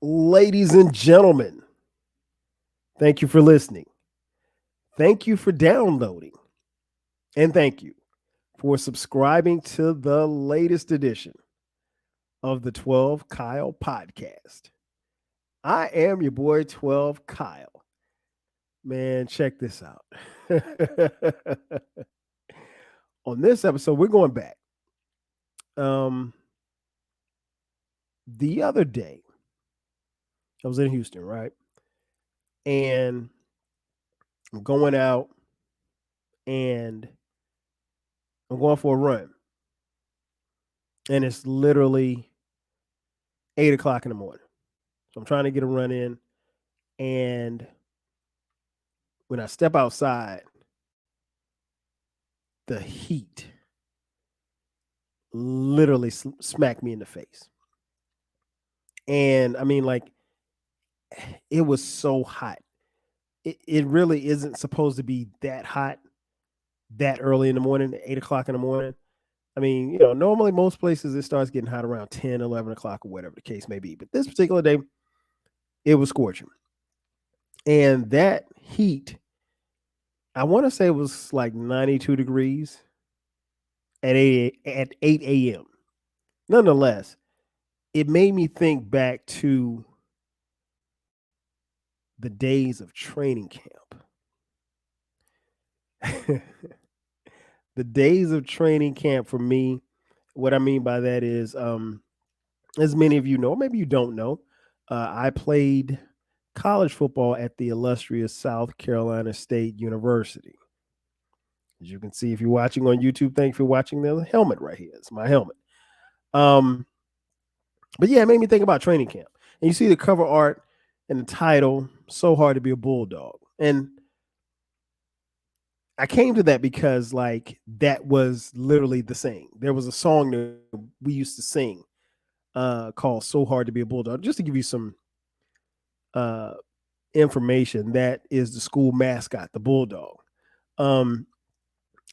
Ladies and gentlemen, thank you for listening. Thank you for downloading. And thank you for subscribing to the latest edition of the 12 Kyle podcast. I am your boy, 12 Kyle. Man, check this out. On this episode, we're going back. Um, the other day, I was in Houston, right? And I'm going out and I'm going for a run. And it's literally 8 o'clock in the morning. So I'm trying to get a run in. And when I step outside, the heat literally smacked me in the face. And I mean, like, it was so hot. It really isn't supposed to be that hot that early in the morning, 8 o'clock in the morning. I mean, normally most places it starts getting hot around 10, 11 o'clock or whatever the case may be. But this particular day, it was scorching. And that heat, I want to say it was like 92 degrees at 8 a.m. Nonetheless, it made me think back to the days of training camp. The days of training camp for me, what I mean by that is, as many of you know, maybe you don't know, I played college football at the illustrious South Carolina State University. As you can see, if you're watching on YouTube, thank you for watching. There's a helmet right here. It's my helmet. But yeah, it made me think about training camp. And you see the cover art and the title, So Hard to Be a Bulldog. And I came to that because, like, that was literally the saying. There was a song that we used to sing called So Hard to Be a Bulldog. Just to give you some information, that is the school mascot, the Bulldog. And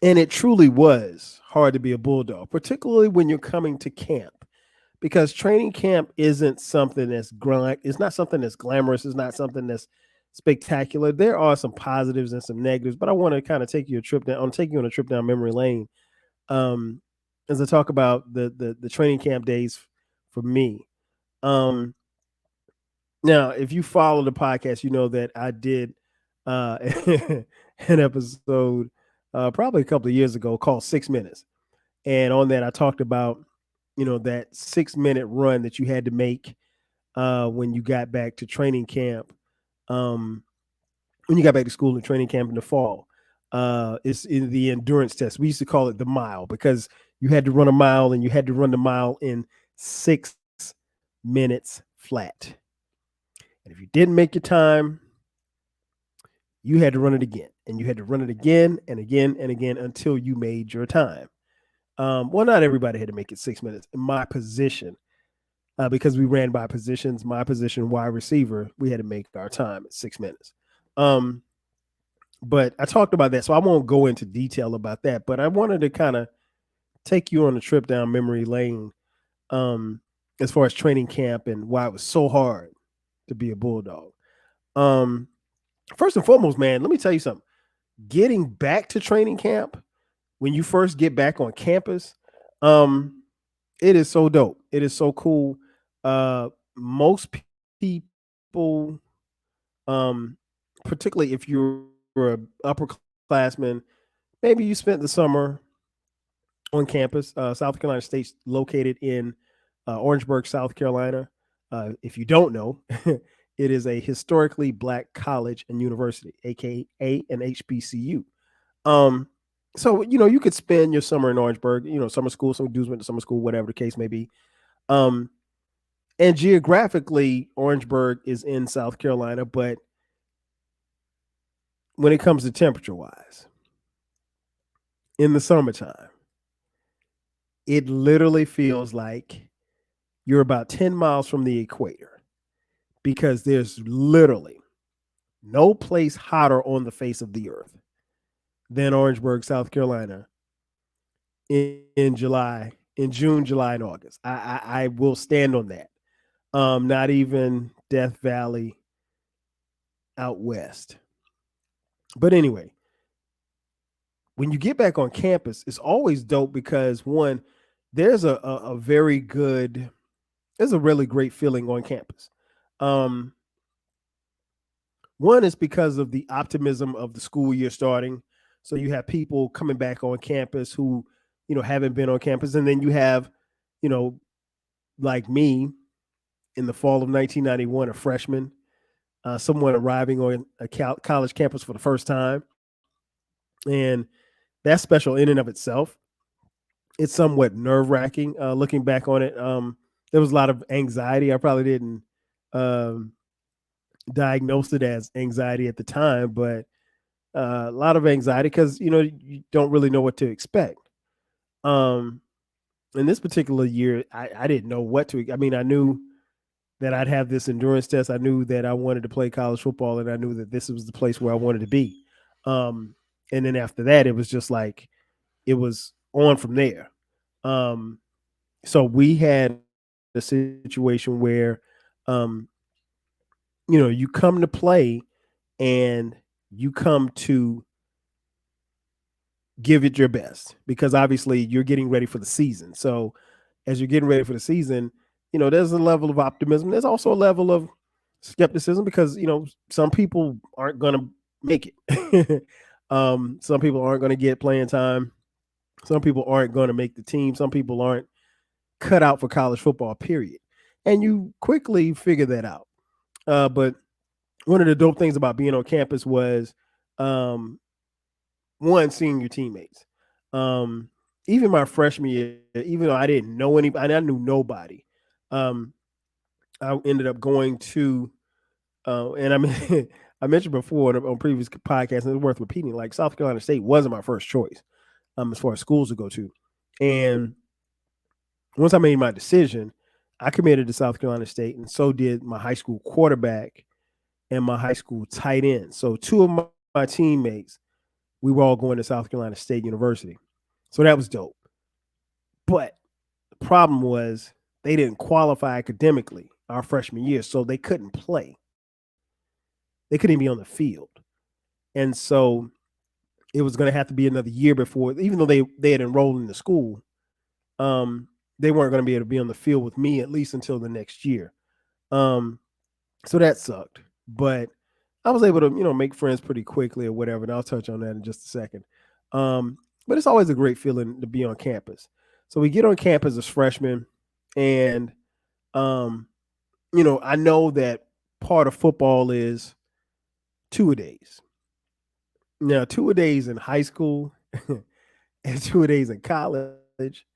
it truly was hard to be a Bulldog, particularly when you're coming to camp. Because training camp isn't something it's not something that's glamorous. It's not something that's spectacular. There are some positives and some negatives, but I want to kind of take you on a trip down memory lane. As I talk about the training camp days for me. Now, if you follow the podcast, you know that I did an episode probably a couple of years ago called 6 Minutes. And on that, I talked about that 6 minute run that you had to make when you got back to training camp, when you got back to school and training camp in the fall. It's in the endurance test. We used to call it the mile because you had to run a mile and you had to run the mile in 6 minutes flat. And if you didn't make your time, you had to run it again. And you had to run it again and again and again until you made your time. Well, not everybody had to make it 6 minutes. In my position, because we ran by positions, my position, wide receiver, we had to make our time at 6 minutes. But I talked about that, so I won't go into detail about that. But I wanted to kind of take you on a trip down memory lane as far as training camp and why it was so hard to be a Bulldog. First and foremost, man, let me tell you something. Getting back to training camp, when you first get back on campus, it is so dope. It is so cool. Most people, particularly if you're an upperclassman, maybe you spent the summer on campus. South Carolina State's located in Orangeburg, South Carolina. If you don't know, it is a historically Black college and university, aka an HBCU. So you could spend your summer in Orangeburg, summer school. Some dudes went to summer school, whatever the case may be. And geographically, Orangeburg is in South Carolina, but when it comes to temperature wise, in the summertime, it literally feels like you're about 10 miles from the equator because there's literally no place hotter on the face of the earth than Orangeburg, South Carolina in June, July, and August. I will stand on that. Not even Death Valley out west. But anyway, when you get back on campus, it's always dope because one, there's a very good, there's a really great feeling on campus. Um, One is because of the optimism of the school year starting. So you have people coming back on campus who, haven't been on campus. And then you have, you know, like me in the fall of 1991, a freshman, someone arriving on a college campus for the first time. And that's special in and of itself. It's somewhat nerve wracking looking back on it. There was a lot of anxiety. I probably didn't um, diagnose it as anxiety at the time, but a lot of anxiety because you don't really know what to expect. Um, in this particular year, I didn't know what to. I mean, I knew that I'd have this endurance test. I knew that I wanted to play college football, and I knew that this was the place where I wanted to be. Um, and then after that, it was just like it was on from there. Um, so we had a situation where, um, you come to play and you come to give it your best because obviously you're getting ready for the season. So as you're getting ready for the season, there's a level of optimism. There's also a level of skepticism because, some people aren't going to make it. Some people aren't going to get playing time. Some people aren't going to make the team. Some people aren't cut out for college football, period. And you quickly figure that out. But one of the dope things about being on campus was um, one, seeing your teammates. Even my freshman year, even though I didn't know anybody, I knew nobody. Um, I ended up going to, and I mean, I mentioned before on previous podcasts, and it's worth repeating. Like South Carolina State wasn't my first choice, as far as schools to go to. And once I made my decision, I committed to South Carolina State, and so did my high school quarterback and my high school tight end. So two of my teammates, we were all going to South Carolina State University. So that was dope. But the problem was they didn't qualify academically our freshman year, so they couldn't play. They couldn't even be on the field. And so it was going to have to be another year before, even though they had enrolled in the school, they weren't going to be able to be on the field with me at least until the next year. So that sucked. But I was able to, make friends pretty quickly or whatever. And I'll touch on that in just a second. But it's always a great feeling to be on campus. So we get on campus as freshmen, and I know that part of football is two-a-days. Now, two-a-days in high school and two-a-days in college,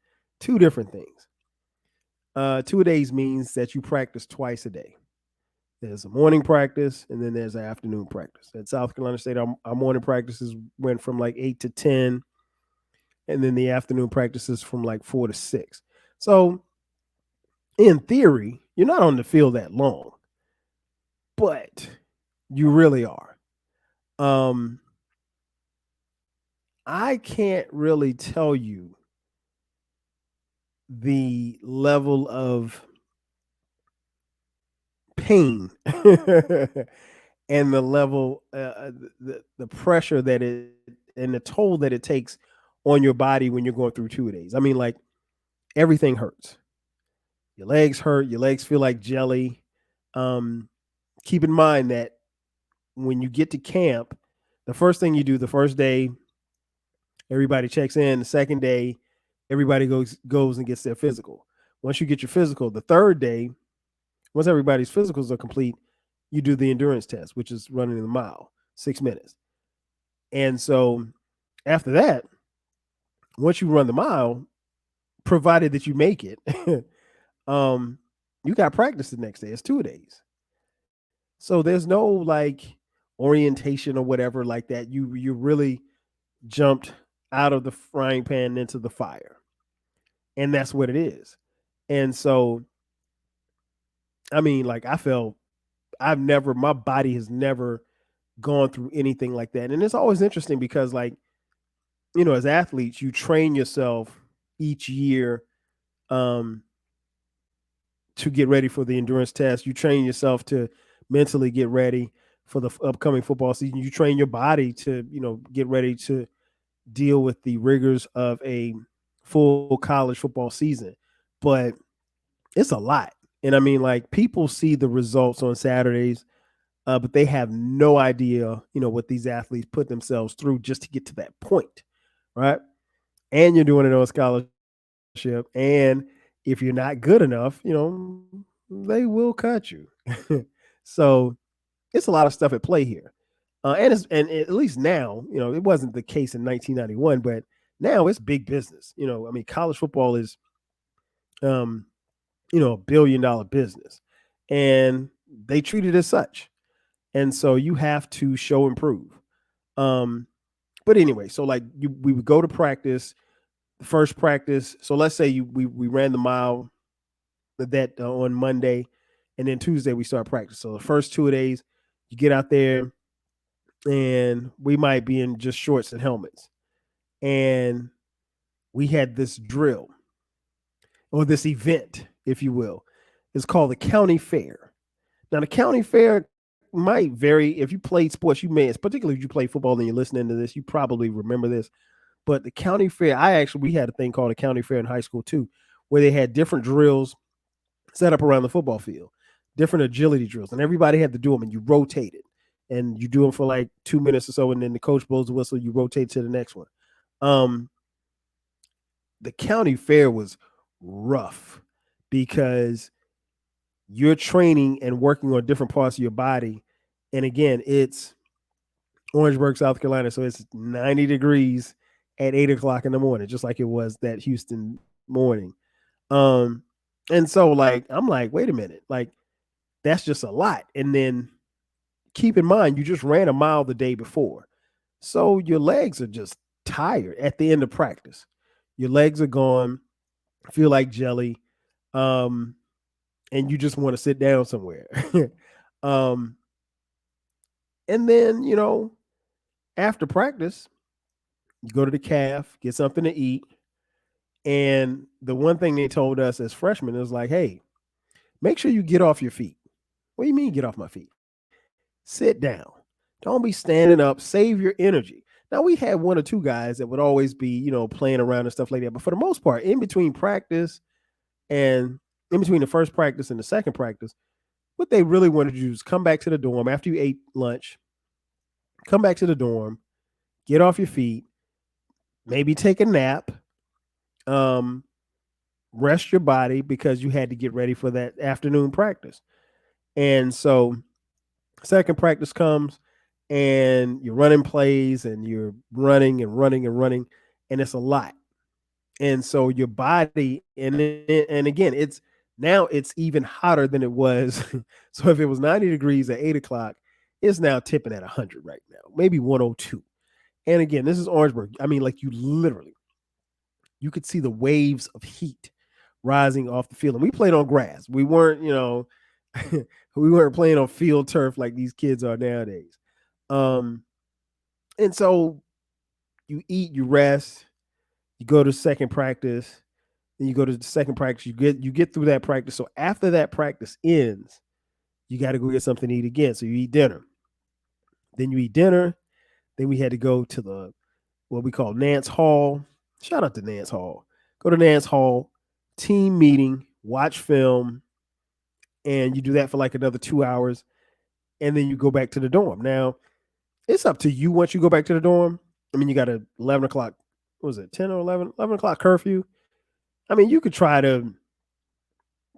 two different things. Two-a-days means that you practice twice a day. There's a morning practice and then there's an afternoon practice. At South Carolina State, our morning practices went from like 8 to 10, and then the afternoon practices from like 4 to 6. So, in theory, you're not on the field that long, but you really are. Um, I can't really tell you the level of pain and the level, the pressure that it and the toll that it takes on your body when you're going through 2 days. I mean, like everything hurts. Your legs hurt. Your legs feel like jelly. Um, Keep in mind that when you get to camp, the first thing you do the first day, everybody checks in. The second day, everybody goes and gets their physical. Once you get your physical, the third day, once everybody's physicals are complete, you do the endurance test, which is running the mile, 6 minutes. And so after that, once you run the mile, provided that you make it, um, you got practice the next day. It's 2 days. So there's no like orientation or whatever like that. You really jumped out of the frying pan into the fire. And that's what it is. And so I mean, like my body has never gone through anything like that. And it's always interesting because like, as athletes, you train yourself each year um to get ready for the endurance test. You train yourself to mentally get ready for the upcoming football season. You train your body to, get ready to deal with the rigors of a full college football season. But it's a lot. And I mean, like, people see the results on Saturdays, but they have no idea, what these athletes put themselves through just to get to that point, right? And you're doing it on scholarship. And if you're not good enough, they will cut you. So it's a lot of stuff at play here. And at least now, it wasn't the case in 1991, but now it's big business. I mean, college football is, um, $1 billion business, and they treat it as such. And so you have to show and prove. Um, but anyway, so like we would go to practice, the first practice. So let's say we ran the mile that on Monday, and then Tuesday we start practice. So the first 2 days, you get out there, and we might be in just shorts and helmets. And we had this drill or this event, if you will. It's called the county fair. Now, the county fair might vary. If you played sports, you may, particularly if you play football and you're listening to this, you probably remember this. But the county fair, we had a thing called a county fair in high school too, where they had different drills set up around the football field, different agility drills, and everybody had to do them, and you rotated, and you do them for like 2 minutes or so, and then the coach blows the whistle, you rotate to the next one. Um, the county fair was rough because you're training and working on different parts of your body. And again, it's Orangeburg, South Carolina. So it's 90 degrees at 8 o'clock in the morning, just like it was that Houston morning. Um, and so like, I'm like, wait a minute, like that's just a lot. And then keep in mind, you just ran a mile the day before. So your legs are just tired at the end of practice. Your legs are gone, feel like jelly. Um, and you just want to sit down somewhere. um, and then, after practice, you go to the calf, get something to eat. And the one thing they told us as freshmen is like, hey, make sure you get off your feet. What do you mean get off my feet? Sit down. Don't be standing up. Save your energy. Now, we had one or two guys that would always be, playing around and stuff like that. But for the most part, in between practice and in between the first practice and the second practice, what they really wanted to do is come back to the dorm after you ate lunch, come back to the dorm, get off your feet, maybe take a nap, um, rest your body because you had to get ready for that afternoon practice. And so, second practice comes, and you're running plays, and you're running and running and running, and it's a lot. And so your body, and again, it's even hotter than it was. So if it was 90 degrees at 8 o'clock, it's now tipping at 100 right now, maybe 102. And again, this is Orangeburg. I mean, like, you could see the waves of heat rising off the field. And we played on grass. We weren't, we weren't playing on field turf like these kids are nowadays. Um, and so you eat, you rest, you go to second practice, then you go to the second practice, you get through that practice. So after that practice ends, you got to go get something to eat again. So you eat dinner. Then you eat dinner. Then we had to go to the what we call Nance Hall. Shout out to Nance Hall. Go to Nance Hall, team meeting, watch film, and you do that for like another 2 hours, and then you go back to the dorm. Now, it's up to you once you go back to the dorm. I mean, you got a 11 o'clock, what was it, 10 or 11 o'clock curfew. I mean, you could try to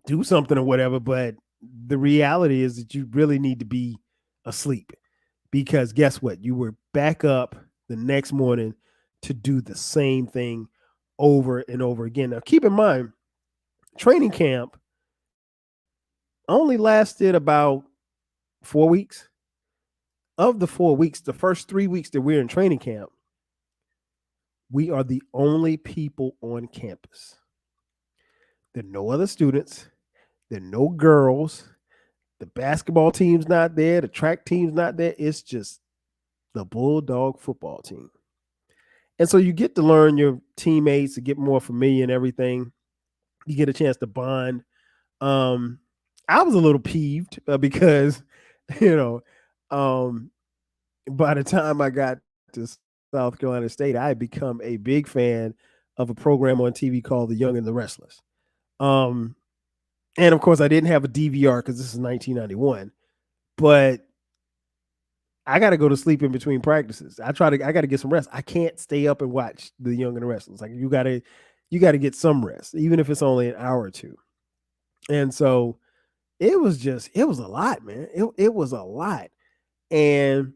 do something or whatever, but the reality is that you really need to be asleep because guess what? You were back up the next morning to do the same thing over and over again. Now, keep in mind, training camp only lasted about 4 weeks. Of the 4 weeks, the first 3 weeks that we're in training camp, we are the only people on campus. There are no other students. There are no girls. The basketball team's not there. The track team's not there. It's just the Bulldog football team. And so you get to learn your teammates, to get more familiar and everything. You get a chance to bond Um, I was a little peeved because, you know, um, by the time I got to South Carolina State, I had become a big fan of a program on TV called The Young and the Restless. Um, and of course, I didn't have a DVR because this is 1991, but I got to go to sleep in between practices. I got to get some rest. I can't stay up and watch The Young and the Restless. Like you got to get some rest, even if it's only an hour or two. And so it was a lot, man. It was a lot. And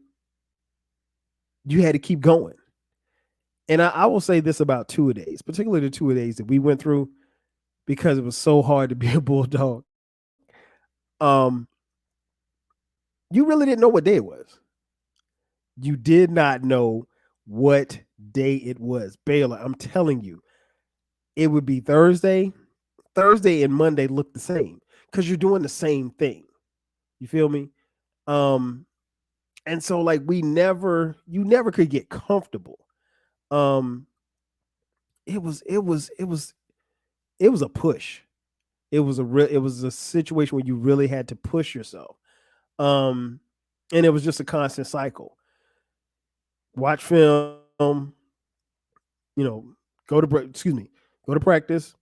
you had to keep going. And I will say this about two a days, particularly the two a days that we went through, because it was so hard to be a bulldog. Um, you really didn't know what day it was. You did not know what day it was. Baylor, I'm telling you, it would be Thursday. Thursday and Monday look the same because you're doing the same thing. You feel me? Um, and so like you never could get comfortable. Um, it was it was a push. It was a situation where you really had to push yourself. Um, and it was just a constant cycle. Watch film, you know, excuse me, go to practice.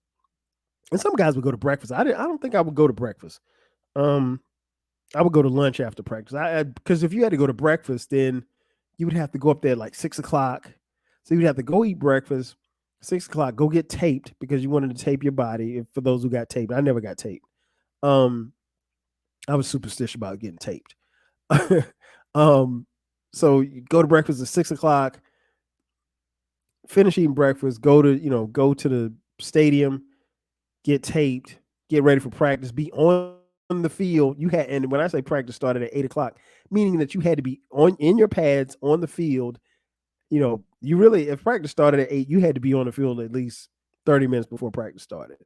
And some guys would go to breakfast. I don't think I would go to breakfast. Um, I would go to lunch after practice. Because if you had to go to breakfast, then you would have to go up there at like 6 o'clock. So you'd have to go eat breakfast, 6 o'clock, go get taped because you wanted to tape your body. For those who got taped, I never got taped. Um, I was superstitious about getting taped. um, so you go to breakfast at 6 o'clock, finish eating breakfast, go to the stadium, get taped, get ready for practice, be on the field. And when I say practice started at 8 o'clock, meaning that you had to be on in your pads on the field. You really, if practice started at 8, you had to be on the field at least 30 minutes before practice started.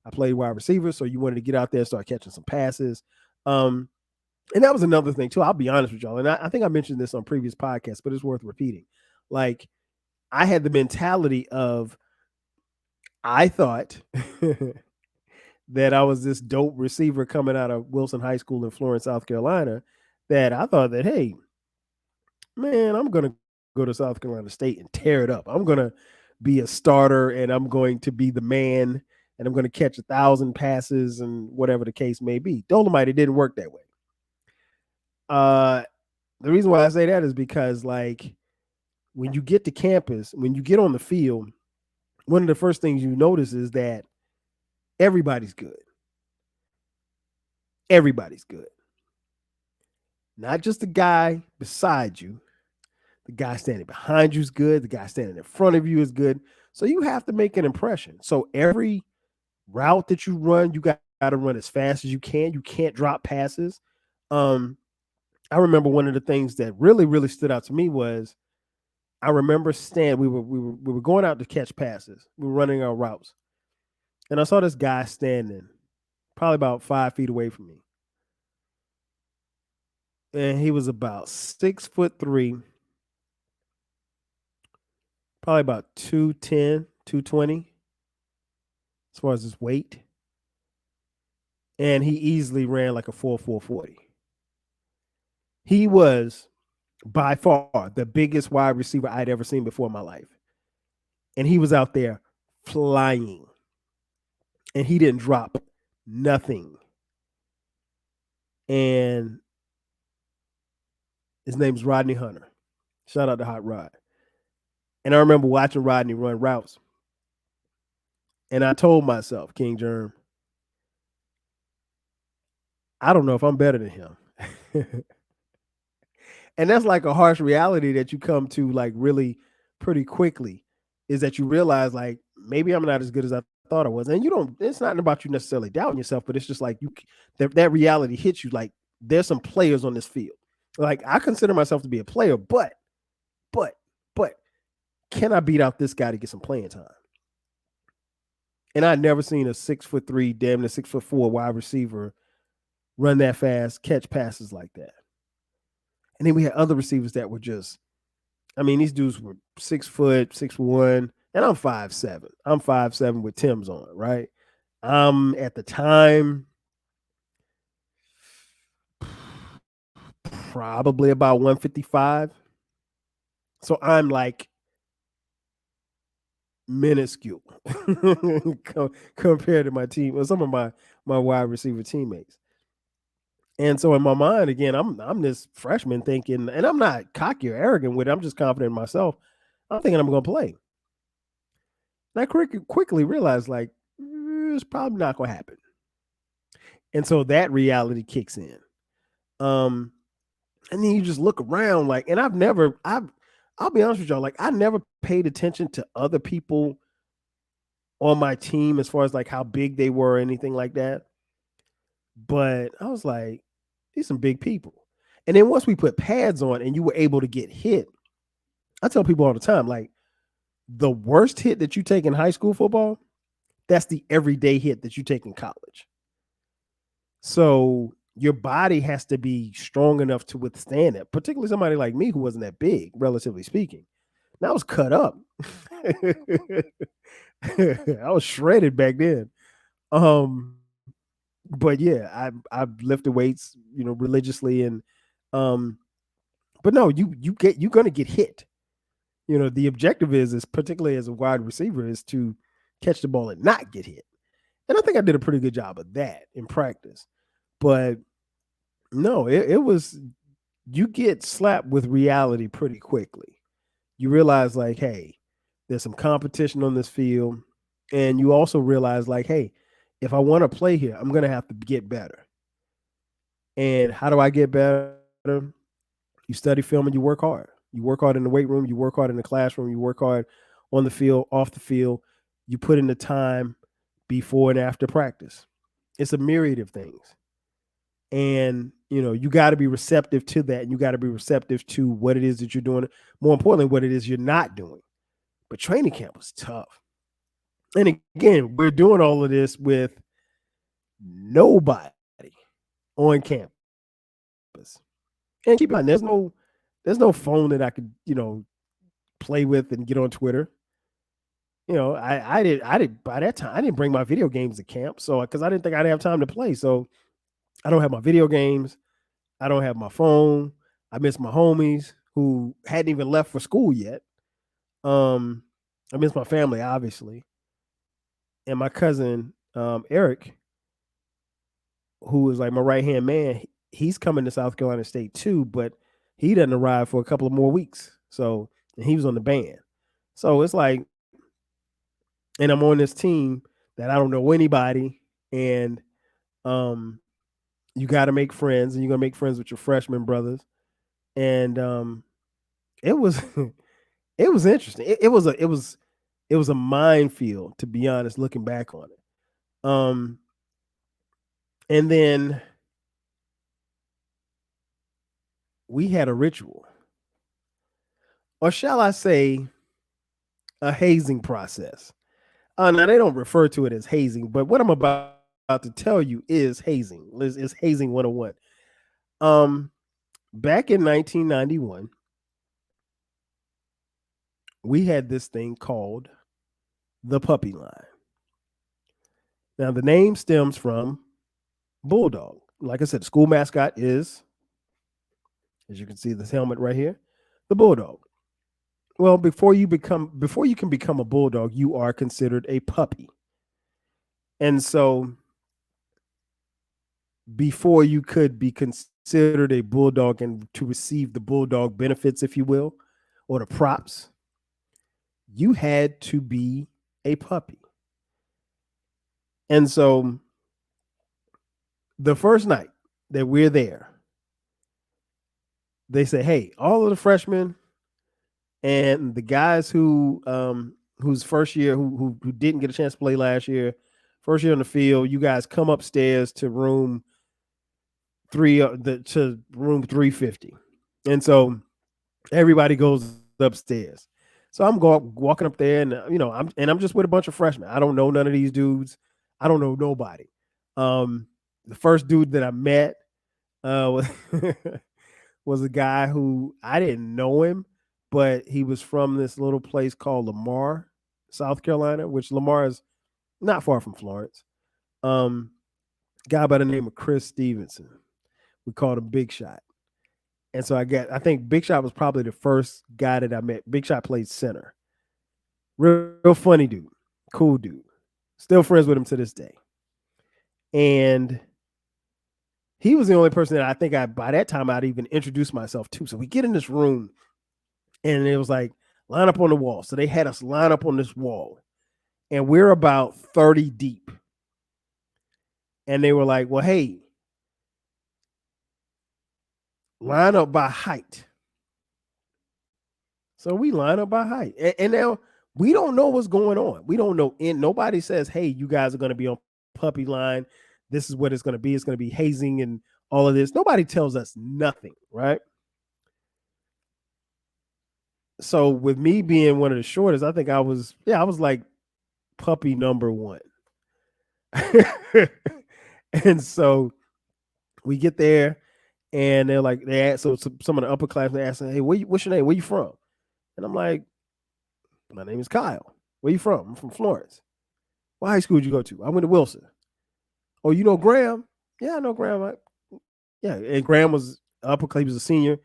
I played wide receiver, so you wanted to get out there and start catching some passes. Um, and that was another thing too. I'll be honest with y'all, and I think I mentioned this on previous podcasts, but it's worth repeating. Like I had the mentality of I thought that I was this dope receiver coming out of Wilson High School in Florence, South Carolina, that I thought that, hey, man, I'm going to go to South Carolina State and tear it up. I'm going to be a starter and I'm going to be the man and I'm going to catch 1,000 passes and whatever the case may be. Dolomite, it didn't work that way. Uh, the reason why I say that is because, like, when you get to campus, when you get on the field, one of the first things you notice is that everybody's good. Everybody's good. Not just the guy beside you. The guy standing behind you is good. The guy standing in front of you is good. So you have to make an impression. So every route that you run, you got to run as fast as you can. You can't drop passes. Um, I remember one of the things that really stood out to me was I remember we were going out to catch passes. We were running our routes, and I saw this guy standing, probably about 5 feet away from me, and he was about 6'3", probably about 210, 220 as far as his weight. And he easily ran like a 4.40. He was by far the biggest wide receiver I'd ever seen before in my life. And he was out there flying. And he didn't drop nothing. And his name's Rodney Hunter. Shout out to Hot Rod. And I remember watching Rodney run routes. And I told myself, King Germ, I don't know if I'm better than him. And that's like a harsh reality that you come to like really pretty quickly, is that you realize like maybe I'm not as good as I thought I was. And you don't, it's not about you necessarily doubting yourself, but it's just like that reality hits you like there's some players on this field. Like I consider myself to be a player, but can I beat out this guy to get some playing time? And I'd never seen a 6'3", damn near 6'4" wide receiver run that fast, catch passes like that. And then we had other receivers that were just, I mean, these dudes were 6 foot, 6'1", and I'm 5'7". I'm 5'7" with Tim's on, right? At the time, probably about 155. So I'm like minuscule compared to my team or some of my wide receiver teammates. And so in my mind, again, I'm this freshman thinking, and I'm not cocky or arrogant with it. I'm just confident in myself. I'm thinking I'm going to play. And I quickly realized, like, it's probably not going to happen. And so that reality kicks in. Um, and then you just look around, like, and I'll be honest with y'all, like, I never paid attention to other people on my team as far as like how big they were or anything like that. But I was like, these some big people. And then once we put pads on and you were able to get hit, I tell people all the time, like, the worst hit that you take in high school football, that's the everyday hit that you take in college. So your body has to be strong enough to withstand it, particularly somebody like me who wasn't that big, relatively speaking. And I was cut up. I was shredded back then. Um, but yeah, I've lifted weights, religiously, and um, but no, you're gonna get hit. The objective is particularly as a wide receiver is to catch the ball and not get hit. And I think I did a pretty good job of that in practice. But no, it was you get slapped with reality pretty quickly. You realize like, hey, there's some competition on this field, and you also realize like, hey, if I want to play here, I'm gonna have to get better. And how do I get better? You study film and you work hard. You work hard in the weight room, you work hard in the classroom, you work hard on the field, off the field. You put in the time before and after practice. It's a myriad of things. And, you got to be receptive to that. And you got to be receptive to what it is that you're doing. More importantly, what it is you're not doing. But training camp was tough. And again, we're doing all of this with nobody on campus. And keep in mind, there's no phone that I could, play with and get on Twitter. I did by that time I didn't bring my video games to camp, so because I didn't think I'd have time to play. So I don't have my video games. I don't have my phone. I miss my homies who hadn't even left for school yet. Um, I miss my family, obviously, and my cousin Eric, who is like my right hand man. He's coming to South Carolina State too, but he doesn't arrive for a couple of more weeks. So and he was on the band. So it's like, and I'm on this team that I don't know anybody, and um, you got to make friends, and you're gonna make friends with your freshman brothers, and it was it was interesting. It was a minefield, to be honest, looking back on it. And then we had a ritual, or shall I say, a hazing process. Now they don't refer to it as hazing, but what I'm about to tell you is hazing. Is hazing 101. Um, Back in 1991, we had this thing called the puppy line. Now the name stems from Bulldog. Like I said, the school mascot is, as you can see, this helmet right here, the Bulldog. Well, before you can become a Bulldog, you are considered a puppy. And so before you could be considered a Bulldog and to receive the Bulldog benefits, if you will, or the props, you had to be a puppy. And so the first night that we're there, they say, hey, all of the freshmen and the guys whose first year who didn't get a chance to play last year, first year on the field, you guys come upstairs to room 350. And so everybody goes upstairs. So I'm walking up there, and I'm just with a bunch of freshmen. I don't know none of these dudes. I don't know nobody. The first dude that I met was, was a guy who I didn't know him, but he was from this little place called Lamar, South Carolina, which Lamar is not far from Florence. Guy by the name of Chris Stevenson. We called him Big Shot. And so I think Big Shot was probably the first guy that I met. Big Shot played center. Real funny dude, cool dude. Still friends with him to this day. And he was the only person that I think by that time I'd even introduced myself to. So we get in this room and it was like, line up on the wall. So they had us line up on this wall and we're about 30 deep. And they were like, well, hey, line up by height. So we line up by height. And now we don't know what's going on. We don't know. And nobody says, hey, you guys are going to be on puppy line. This is what it's going to be. It's going to be hazing and all of this. Nobody tells us nothing, right? So with me being one of the shortest, I think I was like puppy number one. And so we get there and they're like, they ask, so some of the upperclassmen asking, hey, what's your name? Where you from? And I'm like, my name is Kyle. Where you from? I'm from Florence. What high school did you go to? I went to Wilson. Oh, you know Graham? Yeah, I know Graham. Yeah, and Graham was upperclass. He was a senior.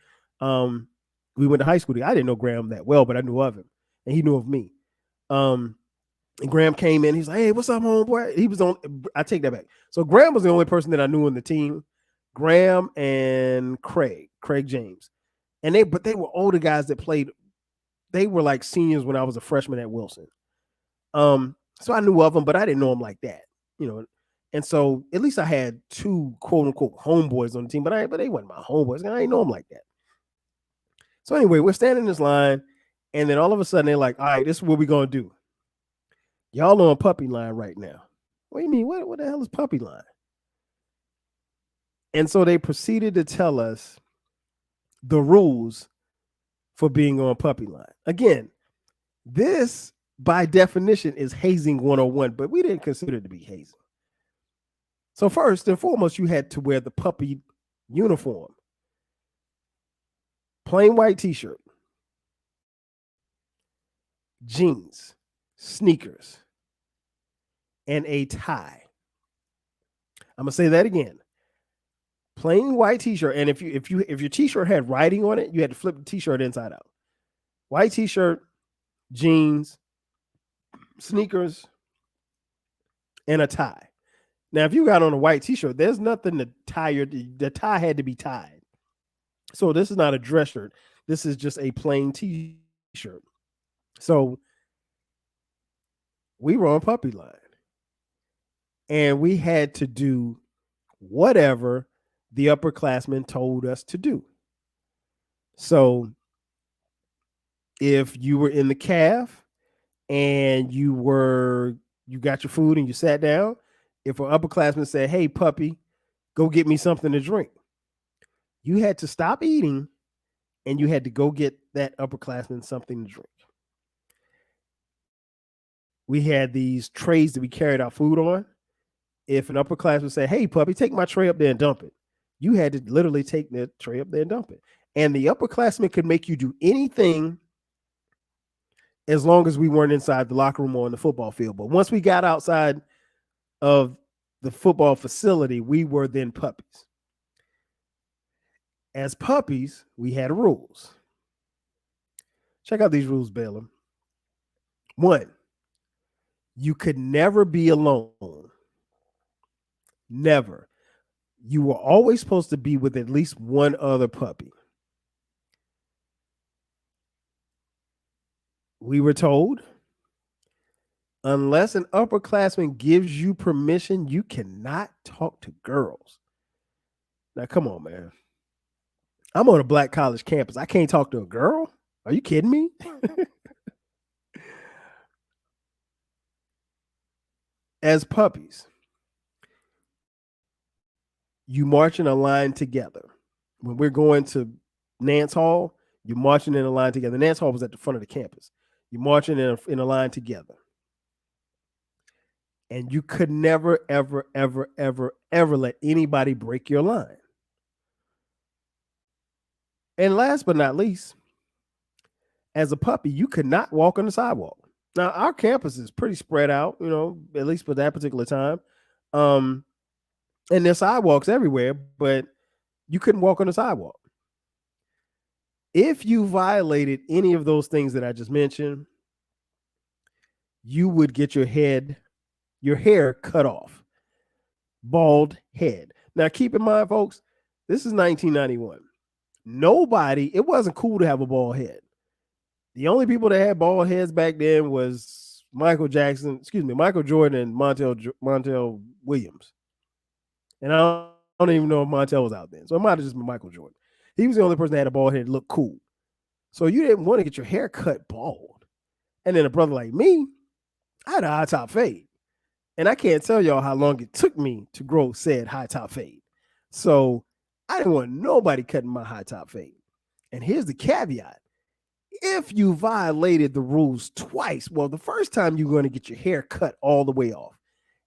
We went to high school together. I didn't know Graham that well, but I knew of him, and he knew of me. And Graham came in. He's like, "Hey, what's up, homeboy?" He was on. I take that back. So Graham was the only person that I knew on the team. Graham and Craig James, but they were older guys that played. They were like seniors when I was a freshman at Wilson. So I knew of them, but I didn't know them like that, you know. And so at least I had two quote unquote homeboys on the team, but they weren't my homeboys. I didn't know them like that. So anyway, we're standing in this line, and then all of a sudden they're like, all right, this is what we're gonna do. Y'all on puppy line right now. What do you mean? What the hell is puppy line? And so they proceeded to tell us the rules for being on puppy line. Again, this by definition is hazing 101, but we didn't consider it to be hazing. So first and foremost, you had to wear the puppy uniform. Plain white t-shirt, jeans, sneakers, and a tie. I'm gonna say that again. Plain white t-shirt, and if your t-shirt had writing on it, you had to flip the t-shirt inside out. White t-shirt, jeans, sneakers, and a tie. Now, if you got on a white t-shirt, there's nothing to tie the tie had to be tied. So this is not a dress shirt. This is just a plain t-shirt. So we were on puppy line. And we had to do whatever the upperclassmen told us to do. So if you were in the calf and you got your food and you sat down, if an upperclassman said, hey, puppy, go get me something to drink, you had to stop eating and you had to go get that upperclassman something to drink. We had these trays that we carried our food on. If an upperclassman said, hey, puppy, take my tray up there and dump it, you had to literally take that tray up there and dump it. And the upperclassmen could make you do anything as long as we weren't inside the locker room or on the football field. But once we got outside of the football facility, we were then puppies. As puppies, we had rules. Check out these rules, Balaam. 1, you could never be alone. Never. You were always supposed to be with at least one other puppy. We were told, unless an upperclassman gives you permission, you cannot talk to girls. Now, come on, man. I'm on a black college campus. I can't talk to a girl? Are you kidding me? As puppies, you march in a line together. When we're going to Nance Hall, you're marching in a line together. Nance Hall was at the front of the campus. You're marching in a line together. And you could never, ever, ever, ever, ever let anybody break your line. And last but not least, as a puppy, you could not walk on the sidewalk. Now, our campus is pretty spread out, at least for that particular time. And there's sidewalks everywhere, but you couldn't walk on the sidewalk. If you violated any of those things that I just mentioned, you would get your hair cut off, bald head. Now, keep in mind, folks, this is 1991. It wasn't cool to have a bald head. The only people that had bald heads back then was Michael Jordan and Montel Williams. And I don't even know if Montel was out then. So it might have just been Michael Jordan. He was the only person that had a bald head that looked cool. So you didn't want to get your hair cut bald. And then a brother like me, I had a high top fade. And I can't tell y'all how long it took me to grow said high top fade. So I didn't want nobody cutting my high top fade. And here's the caveat. If you violated the rules twice, well, the first time you're going to get your hair cut all the way off.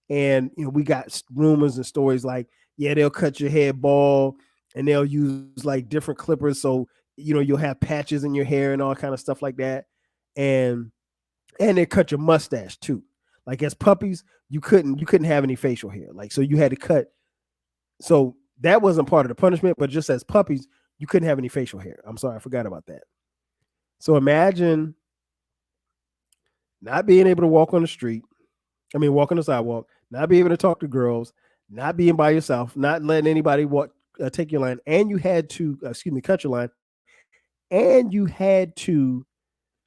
And, we got rumors and stories like, yeah, they'll cut your head bald and they'll use like different clippers. So, you'll have patches in your hair and all kind of stuff like that. And they cut your mustache too. Like as puppies, you couldn't have any facial hair. Like, so you had to cut. So that wasn't part of the punishment, but just as puppies, you couldn't have any facial hair. I'm sorry, I forgot about that. So imagine not being able to walk on the walk on the sidewalk, not being able to talk to girls, not being by yourself, not letting anybody take your line, and you had to, cut your line, and you had to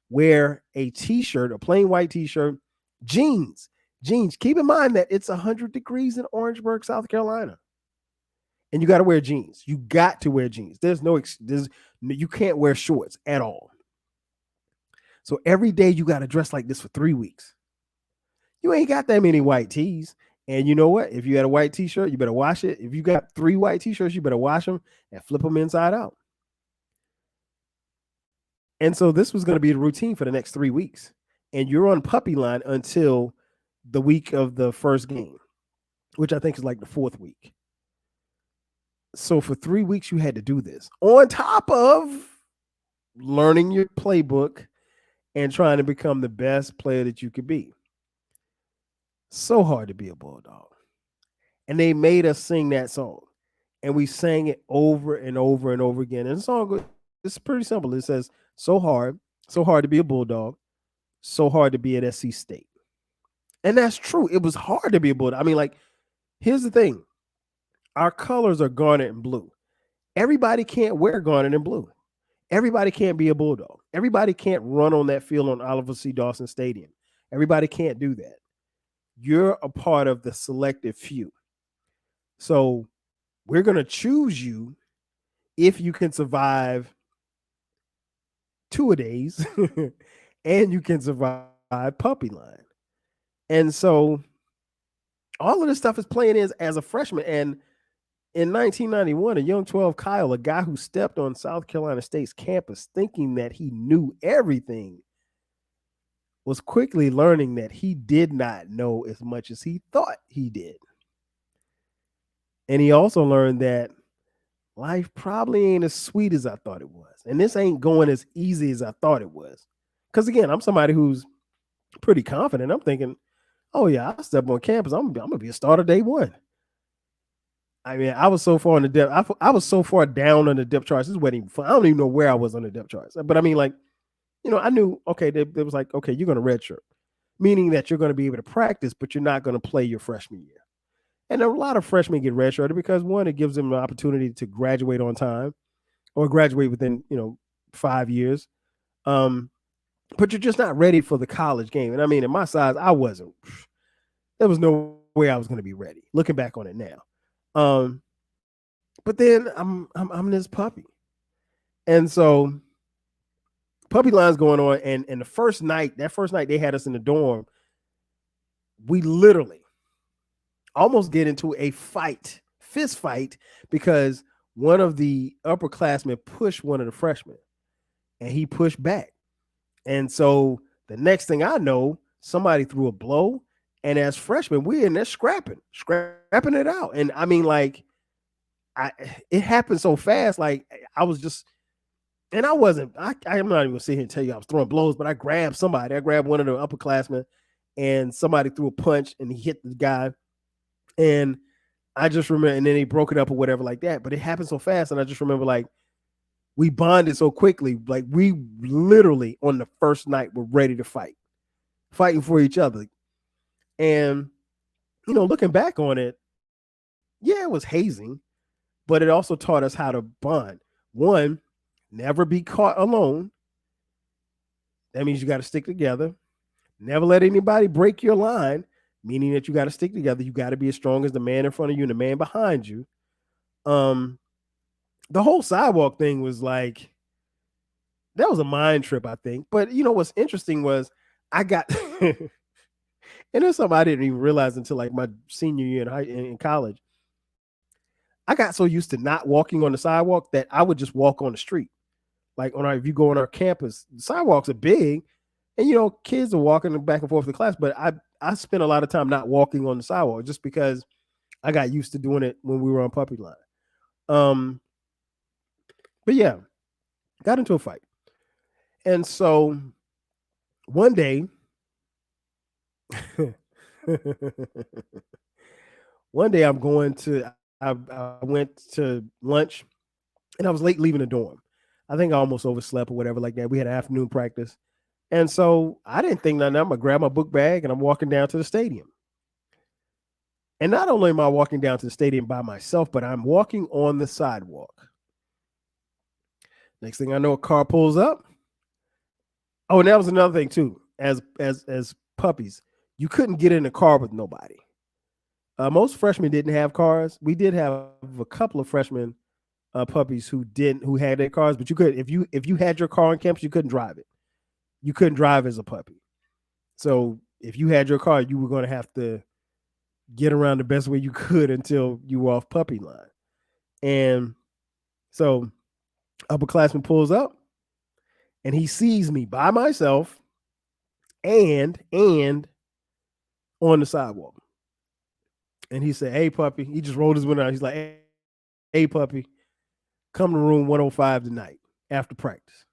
wear a t-shirt, a plain white t-shirt, jeans. Keep in mind that it's 100 degrees in Orangeburg, South Carolina. And you got to wear jeans. You got to wear jeans. You can't wear shorts at all. So every day you got to dress like this for 3 weeks. You ain't got that many white tees. And you know what? If you had a white t-shirt, you better wash it. If you got 3 white t-shirts, you better wash them and flip them inside out. And so this was going to be the routine for the next 3 weeks. And you're on puppy line until the week of the first game, which I think is like the 4th week. So for 3 weeks, you had to do this on top of learning your playbook and trying to become the best player that you could be. So hard to be a Bulldog. And they made us sing that song. And we sang it over and over and over again. And the song, it's pretty simple. It says, so hard to be a Bulldog, so hard to be at SC State. And that's true. It was hard to be a Bulldog. I mean, like, here's the thing. Our colors are garnet and blue. Everybody can't wear garnet and blue. Everybody can't be a Bulldog. Everybody can't run on that field on Oliver C. Dawson Stadium. Everybody can't do that. You're a part of the selective few. So we're going to choose you if you can survive 2-a-days and you can survive puppy line. And so all of this stuff is playing in as a freshman. And in 1991, a young 12 Kyle, a guy who stepped on South Carolina State's campus thinking that he knew everything, was quickly learning that he did not know as much as he thought he did. And he also learned that life probably ain't as sweet as I thought it was. And this ain't going as easy as I thought it was. Because again, I'm somebody who's pretty confident. I'm thinking, oh yeah, I step on campus, I'm going to be a starter day one. I mean, I was so far on the depth. I was so far down on the depth charts. This wasn't even fun. I don't even know where I was on the depth charts. But I mean, like, I knew, okay, they was like, okay, you're going to redshirt, meaning that you're going to be able to practice, but you're not going to play your freshman year. And a lot of freshmen get redshirted because, one, it gives them an opportunity to graduate on time or graduate within, 5 years. But you're just not ready for the college game. And I mean, in my size, I wasn't. There was no way I was going to be ready. Looking back on it now. But then I'm this puppy. And so puppy line's going on. And that first night they had us in the dorm, we literally almost get into a fist fight, because one of the upperclassmen pushed one of the freshmen and he pushed back. And so the next thing I know, somebody threw a blow. And as freshmen, we're in there scrapping it out. And I mean, like, it happened so fast. Like, I was just, and I'm not even going to sit here and tell you I was throwing blows, but I grabbed somebody. I grabbed one of the upperclassmen, and somebody threw a punch and he hit the guy. And I just remember, and then he broke it up or whatever like that. But it happened so fast. And I just remember, like, We bonded so quickly. Like we literally on the first night were ready to fight, fighting for each other. And looking back on it, yeah, it was hazing, but it also taught us how to bond. One, never be caught alone. That means you got to stick together. Never let anybody break your line, meaning that you got to stick together. You got to be as strong as the man in front of you and the man behind you. Um, the whole sidewalk thing was like that was a mind trip, I think. But what's interesting was I got, and there's something I didn't even realize until like my senior year in college. I got so used to not walking on the sidewalk that I would just walk on the street. Like if you go on our campus, the sidewalks are big, and kids are walking back and forth to class. But I spent a lot of time not walking on the sidewalk just because I got used to doing it when we were on puppy line. But yeah, got into a fight, and so one day, one day I'm going to I went to lunch, and I was late leaving the dorm. I think I almost overslept or whatever like that. We had afternoon practice. And so I didn't think nothing. I'm going to grab my book bag and I'm walking down to the stadium. And not only am I walking down to the stadium by myself, but I'm walking on the sidewalk. Next thing I know, a car pulls up. Oh, and that was another thing too. As puppies, you couldn't get in the car with nobody. Most freshmen didn't have cars. We did have a couple of freshmen puppies who had their cars, but you could if you had your car on campus, you couldn't drive it. You couldn't drive as a puppy. So if you had your car, you were going to have to get around the best way you could until you were off puppy line. And so upperclassman pulls up and he sees me by myself and on the sidewalk. And he said, "Hey, puppy." He just rolled his window out. He's like, "Hey, puppy, come to room 105 tonight after practice."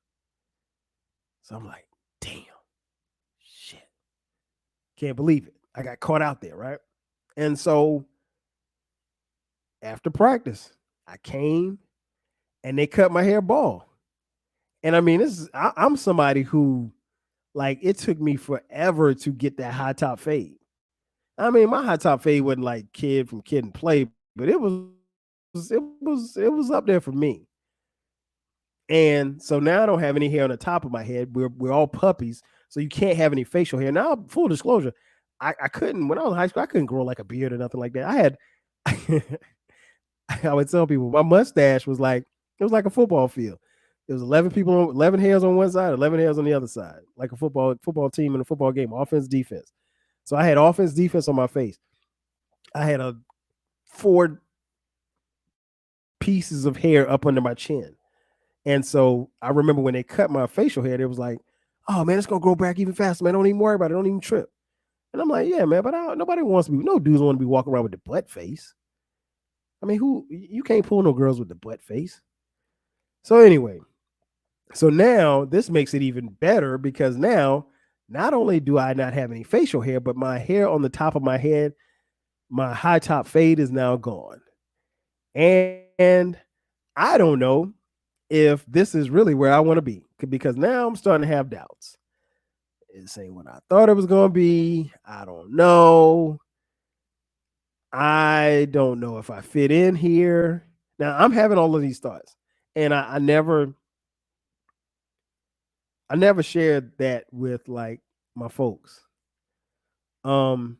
So I'm like, damn, shit. Can't believe it. I got caught out there, right? And so after practice, I came and they cut my hair bald. And I mean, I'm somebody who, like, it took me forever to get that high top fade. I mean, my high top fade wasn't like Kid from Kid and Play, but it was up there for me. And so now I don't have any hair on the top of my head. We're all puppies, so you can't have any facial hair. Now, full disclosure, I couldn't when I was in high school. I couldn't grow like a beard or nothing like that. I had, I would tell people my mustache was like it was like a football field. There was 11 people, 11 hairs on one side, 11 hairs on the other side, like a football team in a football game, offense, defense. So I had offense, defense on my face. I had 4 pieces of hair up under my chin. And so I remember when they cut my facial hair, it was like, "Oh man, it's gonna grow back even faster, man. Don't even worry about it. Don't even trip." And I'm like, "Yeah, man, but nobody wants to be. No dudes want to be walking around with the butt face. I mean, you can't pull no girls with the butt face." So anyway, so now this makes it even better because now not only do I not have any facial hair, but my hair on the top of my head, my high top fade is now gone, and I don't know if this is really where I want to be because now I'm starting to have doubts. This ain't what I thought it was going to be. I don't know. I don't know if I fit in here. Now I'm having all of these thoughts, and I never shared that with like my folks. But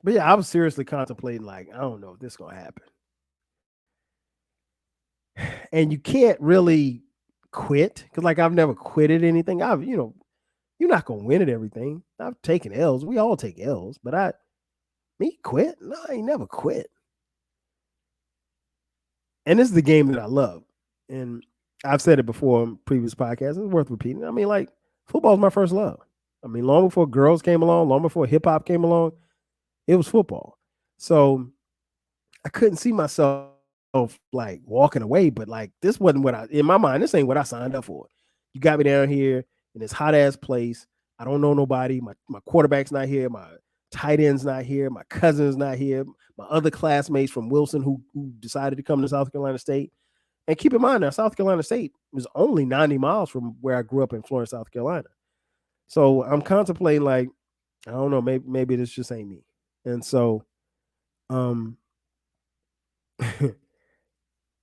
yeah, I was seriously contemplating like I don't know if this is gonna happen, and you can't really quit because like I've never quitted anything. You're not gonna win at everything. I've taken L's. We all take L's, but me quit? No, I ain't never quit. And this is the game that I love. And I've said it before on previous podcasts. It's worth repeating. I mean, like, football is my first love. I mean, long before girls came along, long before hip hop came along, it was football. So I couldn't see myself like walking away, but like this wasn't in my mind, this ain't what I signed up for. You got me down here in this hot ass place. I don't know nobody. My quarterback's not here. My tight end's not here. My cousin's not here. My other classmates from Wilson who decided to come to South Carolina State, And keep in mind now, South Carolina State was only 90 miles from where I grew up in Florence, South Carolina. So I'm contemplating, like, I don't know, maybe this just ain't me. And so um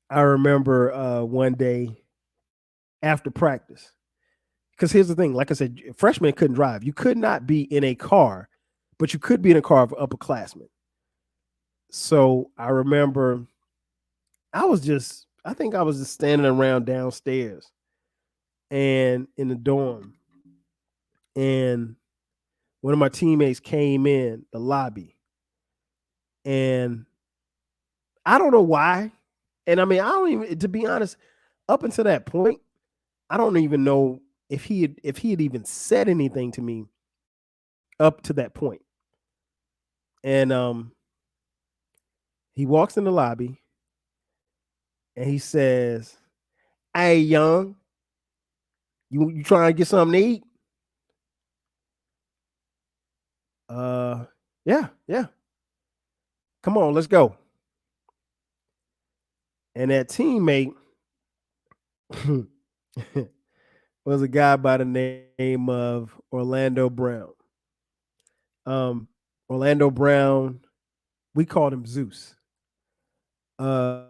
I remember one day after practice, because here's the thing, like I said, freshmen couldn't drive. You could not be in a car, but you could be in a car of upperclassmen. So I remember I think I was just standing around downstairs and in the dorm, and one of my teammates came in the lobby, and I don't know why. And I mean, I don't even, to be honest, up until that point, I don't even know if he had even said anything to me up to that point. And he walks in the lobby and he says, "Hey, young, you trying to get something to eat?" Uh, yeah, yeah. Come on, let's go. And that teammate was a guy by the name of Orlando Brown. Um, Orlando Brown, we called him Zeus. Uh,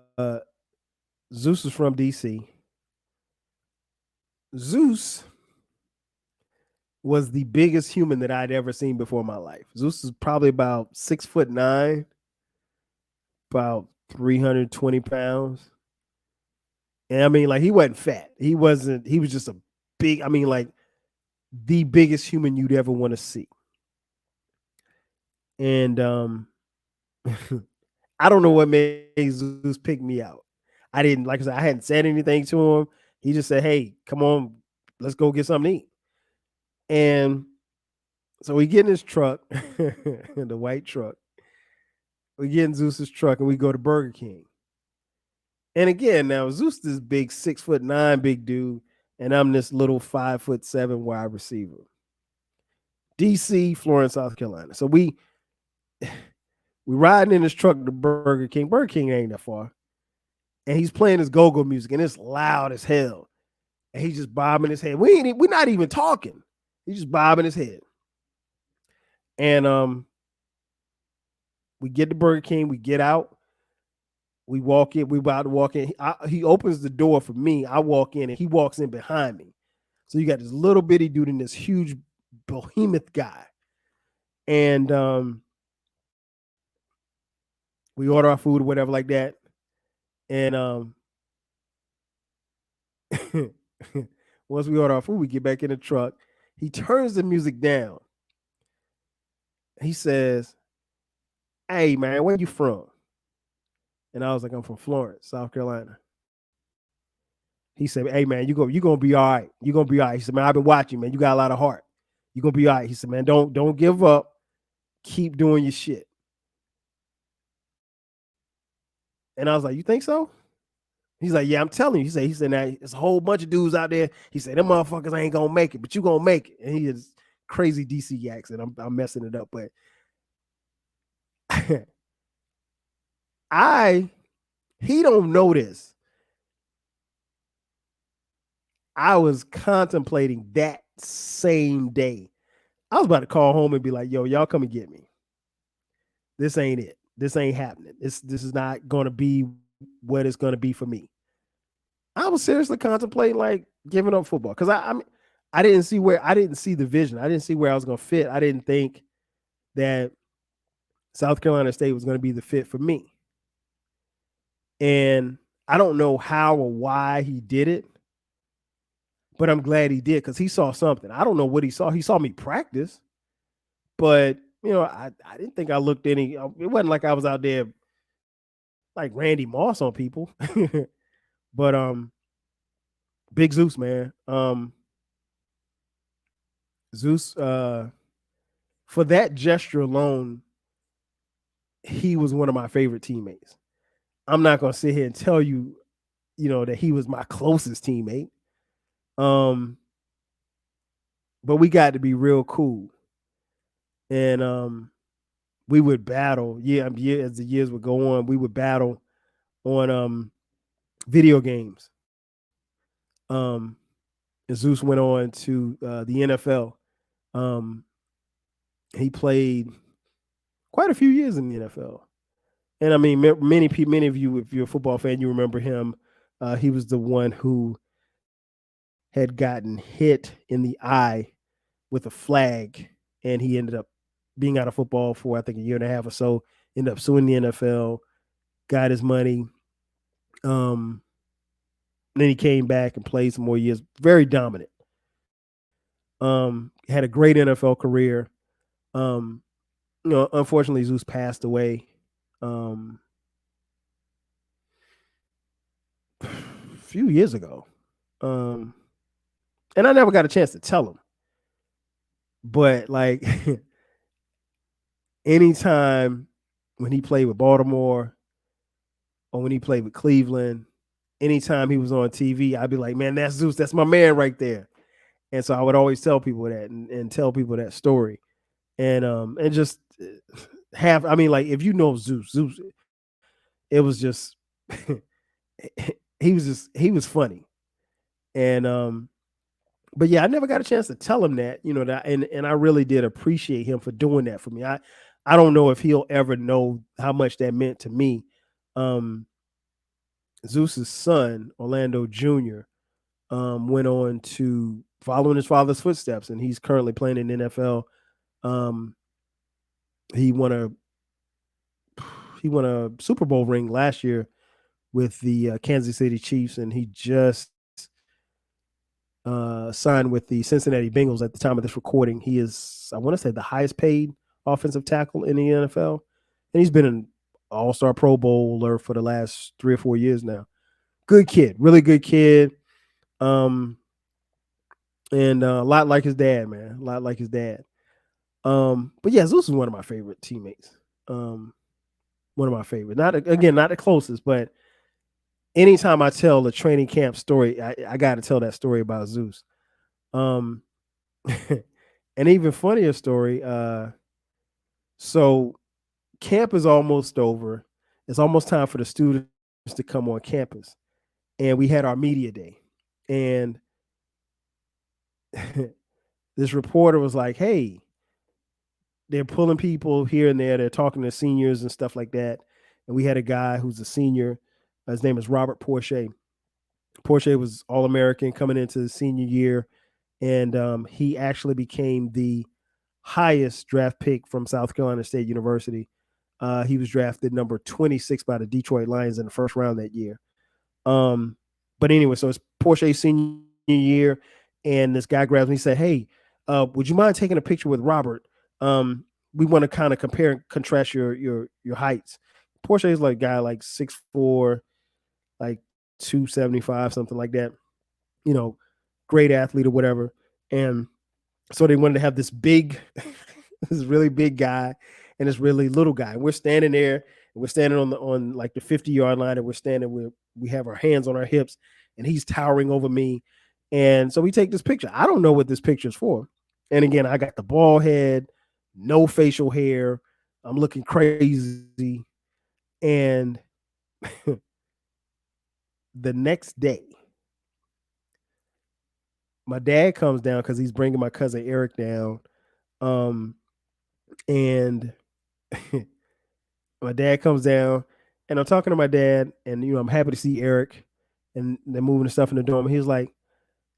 Zeus is from DC. Zeus was the biggest human that I'd ever seen before in my life. Zeus is probably about 6'9", about 320 pounds. And I mean, like, he wasn't fat. He wasn't, he was just a big, I mean, like, the biggest human you'd ever want to see. And I don't know what made Zeus pick me out. I didn't, like I said, I hadn't said anything to him. He just said, "Hey, come on, let's go get something to eat." And so we get in his truck, the white truck. We get in Zeus's truck and we go to Burger King. And again, now Zeus this big 6'9" big dude, and I'm this little 5'7" wide receiver. DC, Florence, South Carolina. So we riding in his truck to Burger King. Burger King ain't that far. And he's playing his go-go music, and it's loud as hell. And he's just bobbing his head. We're not even talking. He's just bobbing his head. And we get to Burger King, we get out, we walk in, we about to walk in. He opens the door for me. I walk in and he walks in behind me. So you got this little bitty dude and this huge behemoth guy. And we order our food or whatever like that. And once we order our food, we get back in the truck. He turns the music down. He says, "Hey man, where you from?" And I was like, "I'm from Florence, South Carolina." He said, "Hey man, you gonna be all right. You gonna be all right." He said, "Man, I've been watching, man. You got a lot of heart. You gonna be all right." He said, "Man, don't give up. Keep doing your shit." And I was like, "You think so?" He's like, "Yeah, I'm telling you." He said, "Now there's a whole bunch of dudes out there." He said, "Them motherfuckers ain't gonna make it, but you gonna make it." And he is crazy DC accent. I'm messing it up, but I he don't know this. I was contemplating that same day. I was about to call home and be like, "Yo, y'all come and get me. This ain't it. This ain't happening. This is not going to be what it's going to be for me." I was seriously contemplating, like, giving up football, because I didn't see the vision. I didn't see where I was going to fit. I didn't think that South Carolina State was going to be the fit for me. And I don't know how or why he did it, but I'm glad he did, because he saw something. I don't know what he saw. He saw me practice, but I didn't think I looked any. It wasn't like I was out there like Randy Moss on people. But Big Zeus, man. Zeus, for that gesture alone, he was one of my favorite teammates. I'm not gonna sit here and tell you, that he was my closest teammate. Um, but we got to be real cool. And we would battle, yeah, as the years would go on, we would battle on video games. Um, and Zeus went on to the NFL. Um, he played quite a few years in the NFL. And I mean, many people, many of you, if you're a football fan, you remember him. He was the one who had gotten hit in the eye with a flag, and he ended up being out of football for I think a year and a half or so. Ended up suing the NFL, got his money. Um, then he came back and played some more years. Very dominant. Had a great NFL career. Um, Unfortunately, Zeus passed away. Um, a few years ago. Um, and I never got a chance to tell him. But like anytime when he played with Baltimore or when he played with Cleveland, anytime he was on TV, I'd be like, man, that's Zeus. That's my man right there. And so I would always tell people that and tell people that story. And just have, I mean, like if you know Zeus, it was just he was funny. And but yeah, I never got a chance to tell him that, that and I really did appreciate him for doing that for me. I don't know if he'll ever know how much that meant to me. Um Zeus's son, Orlando Jr., went on to follow in his father's footsteps, and he's currently playing in the NFL. Um, he won a Super Bowl ring last year with the Kansas City Chiefs, and he just signed with the Cincinnati Bengals at the time of this recording. He is, I want to say, the highest paid offensive tackle in the NFL, and he's been an All-Star Pro Bowler for the last 3 or 4 years now. Good kid, really good kid. Um, and a lot like his dad, man. A lot like his dad. But yeah, Zeus is one of my favorite teammates. One of my favorite. Not again, not the closest, but anytime I tell the training camp story, I got to tell that story about Zeus. Um, an even funnier story. So camp is almost over. It's almost time for the students to come on campus, and we had our media day, and this reporter was like, "Hey, they're pulling people here and there. They're talking to seniors and stuff like that." And we had a guy who's a senior. His name is Robert Porsche. Porsche was All American coming into the senior year, and he actually became the highest draft pick from South Carolina State University. He was drafted number 26 by the Detroit Lions in the first round that year. Um, but anyway, so it's Porsche's senior year, and this guy grabs me and said, "Hey, would you mind taking a picture with Robert? We want to kind of compare and contrast your heights." Porsche is like a guy like 6'4", like 275, something like that. You know, great athlete or whatever. And so they wanted to have this big, this really big guy and this really little guy. And we're standing there, and we're standing on like the 50-yard line, and we're standing where we have our hands on our hips, and he's towering over me. And so we take this picture. I don't know what this picture is for. And again, I got the bald head, no facial hair. I'm looking crazy. And the next day, my dad comes down because he's bringing my cousin Eric down. And my dad comes down, and I'm talking to my dad, and I'm happy to see Eric, and they're moving the stuff in the dorm. He was like,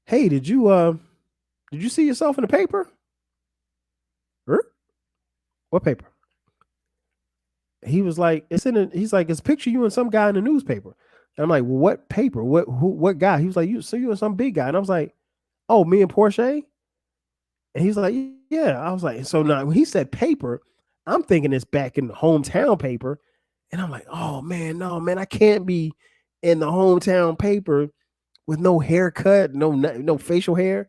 "Hey, did you see yourself in the paper?" "Er? What paper?" He was like, he's like, "It's a picture of you and some guy in the newspaper." And I'm like, "Well, what paper? What guy?" He was like, you and some big guy." And I was like, "Oh, me and Porsche?" And he's like, "Yeah." I was like, so now when he said paper, I'm thinking it's back in the hometown paper. And I'm like, "Oh man, no, man, I can't be in the hometown paper with no haircut, no facial hair."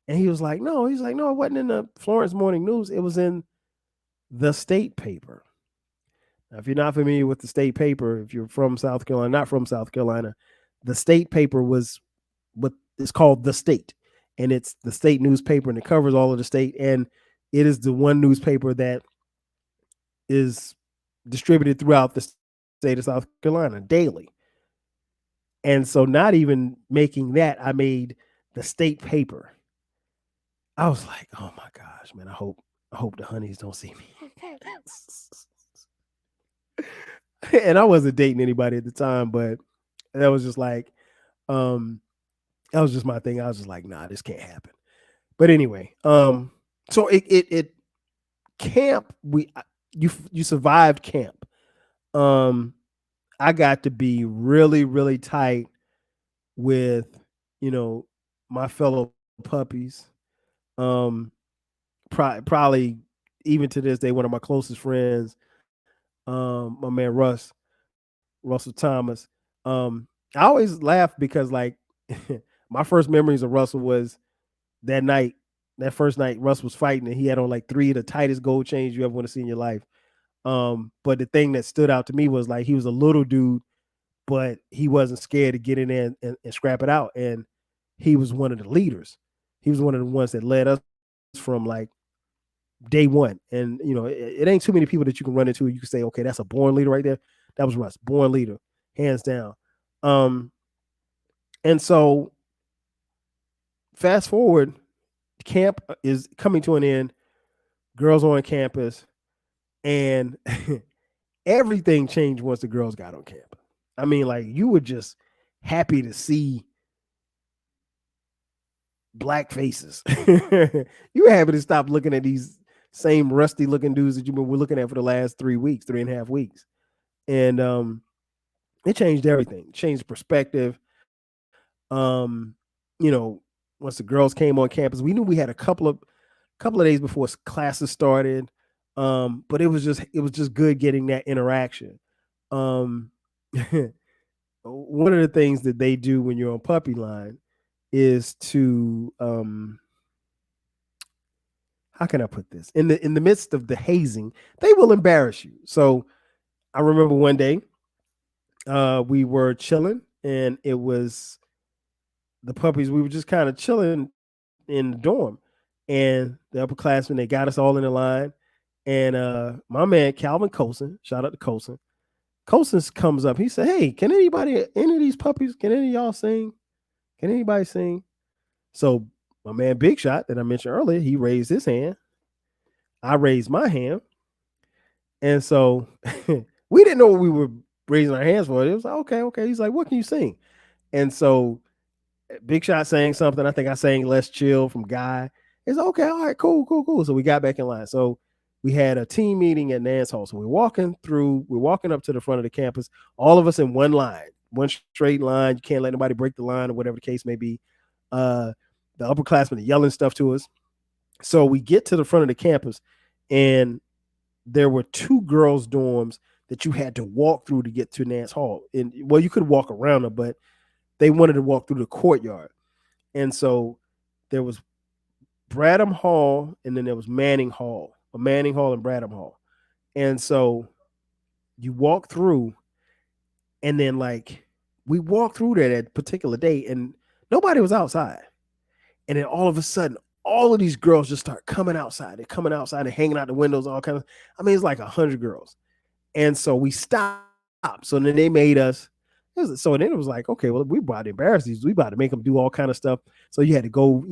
And he was like, "No," he's like, "No, it wasn't in the Florence Morning News. It was in the state paper." Now, if you're not familiar with the state paper, if you're from South Carolina, not from South Carolina, the state paper was what is called the state. And it's the state newspaper, and it covers all of the state. And it is the one newspaper that is distributed throughout the state of South Carolina daily. And so not even making that, I made the state paper. I was like, oh my gosh, man, I hope the honeys don't see me. And I wasn't dating anybody at the time, but that was just like, um, that was just my thing. I was just like, nah, this can't happen. But anyway, so it camp, you survived camp. Um, I got to be really, really tight with, you know, my fellow puppies. Um, probably even to this day, one of my closest friends, my man Russell Thomas. I always laugh because like my first memories of Russell was that night, that first night Russ was fighting and he had on like three of the tightest gold chains you ever want to see in your life. But the thing that stood out to me was like he was a little dude, but he wasn't scared to get in there and scrap it out. And he was one of the leaders. He was one of the ones that led us from like day one. And it ain't too many people that you can run into. You can say, okay, that's a born leader right there. That was Russ, born leader, hands down. Um, and so fast forward, camp is coming to an end. Girls on campus, and everything changed once the girls got on campus. I mean, like you were just happy to see black faces. You were happy to stop looking at these same rusty looking dudes that you've been looking at for the last 3 weeks, 3.5 weeks. And it changed everything, changed perspective. You know, once the girls came on campus, we knew we had a couple of days before classes started. But it was just good getting that interaction. Um One of the things that they do when you're on puppy line is to how can I put this? In the midst of the hazing, they will embarrass you. So I remember one day we were chilling and it was the puppies, we were just kind of chilling in the dorm. And the upperclassmen, they got us all in the line. And my man Calvin Colson, shout out to Colson. Colson comes up. He said, "Hey, can any of these puppies, can any of y'all sing? Can anybody sing?" So my man Big Shot that I mentioned earlier, he raised his hand. I raised my hand, and so we didn't know what we were raising our hands for. It was like, okay, okay. He's like, "What can you sing?" And so Big Shot sang something. I think I sang "Let's Chill" from Guy. It's like, okay, all right, cool, cool, cool. So we got back in line. So we had a team meeting at Nance Hall. So we're walking up to the front of the campus, all of us in one line, one straight line. You can't let nobody break the line or whatever the case may be. Uh, the upperclassmen are yelling stuff to us. So we get to the front of the campus, and there were two girls' dorms that you had to walk through to get to Nance Hall. And well, you could walk around them, but they wanted to walk through the courtyard. And so there was Bradham Hall, and then there was Manning Hall, or Manning Hall and Bradham Hall. And so you walk through, and then like we walked through there that particular day, and nobody was outside. And then all of a sudden, all of these girls just start coming outside. They're coming outside and hanging out the windows, all kinds of. I mean, it's like 100 girls. And so we stopped. So then they made us. So then it was like, okay, well, we about to embarrass these. We about to make them do all kind of stuff. So you had to go,